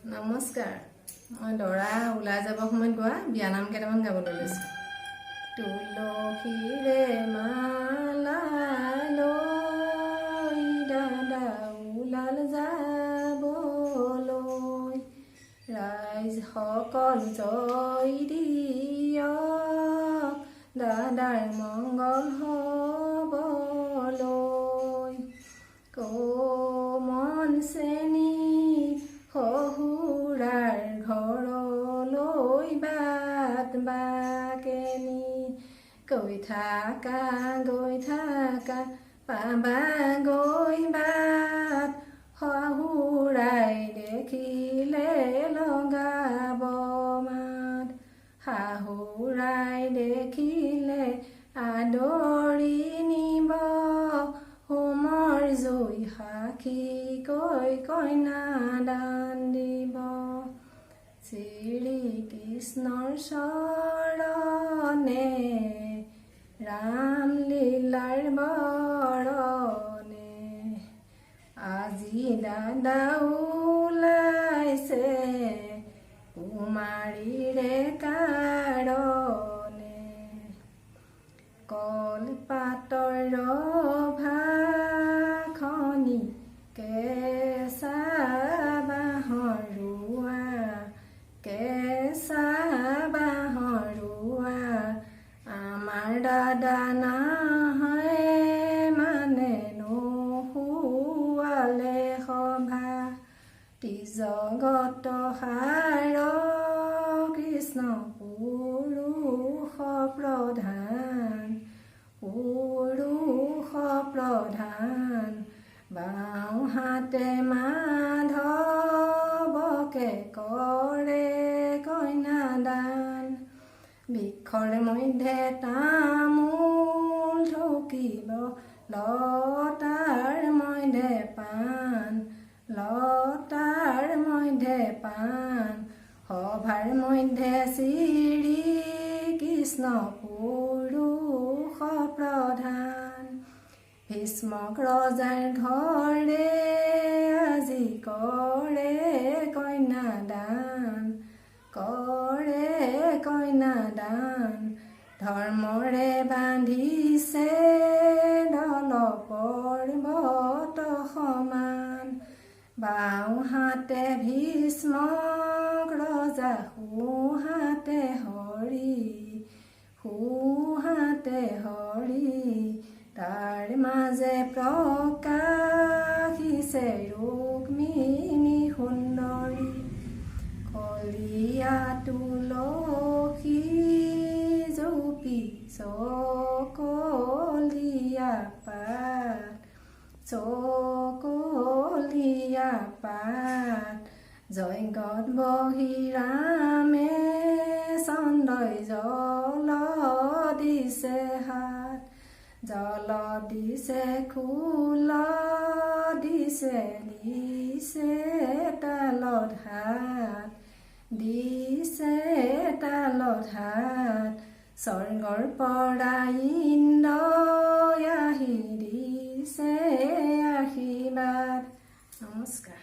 নমস্কাৰ। মই দৰা ওলাই যাব সময়ত গোৱা বিয়ানাম কেইটামান গাবলৈ লৈছোঁ। তুলসীৰে মালা লৈ দাদা ওলাল যাবলৈ, ৰাইজ সকল জয় দিয়ক দাদাৰ মংগল হ'বলৈ। কমন শ্ৰেণী শহুৰাৰ ঘৰলৈ বাট বাকেনি, গৈ থাকা পাবাগৈ বাট, শহুৰাই দেখিলে লগাব মাত, শাহুৰাই দেখিলে আদৰি নিব, হোমৰ জুই সাক্ষী কৈ কন্যাদান দিব। শ্ৰী কৃষ্ণৰ চৰণে ৰামলীলাৰ বৰণে, আজি দাদা ওলাইছে কুমাৰীৰে কাৰণে। কলপাতৰ ৰভাখনি কেঁচা বাঁহৰ ৰোৱা, আমাৰ দাদা নাহে মানে নোহোৱালে সভা, ত্ৰিজগত সাৰ কৃষ্ণ পুৰুষ প্ৰধান, বাওঁ হাতে মাধৱকে কৰে কন্যাদান, বৃক্ষৰ মধ্যে তামোল ঢুকিব, লতাৰ মধ্যে পাণ, সভাৰ মধ্যে শ্ৰী কৃষ্ণ পুৰুষ প্ৰধান। ভীষ্মক ৰজাৰ ঘৰে আজি কৰে কন্যাদান, ধৰ্মৰে বান্ধিছে দল পৰ্বত সমান, বাওঁ হাতে ভীষ্মক ৰজা, সোঁহাতে হৰি, তাৰ মাজে প্ৰকাশিছে ৰুক্মিণী সুন্দৰী, কলীয়া তুলসী জুপি চকলীয়া পাত, যজ্ঞত বহি ৰামে চন্দ্ৰই জল দিছে হাত, জল দিছে খোল দিছে তালত হাত, স্বৰ্গৰ পৰা ইন্দ্ৰই আহি দিছে আশীৰ্বাদ। নমস্কাৰ।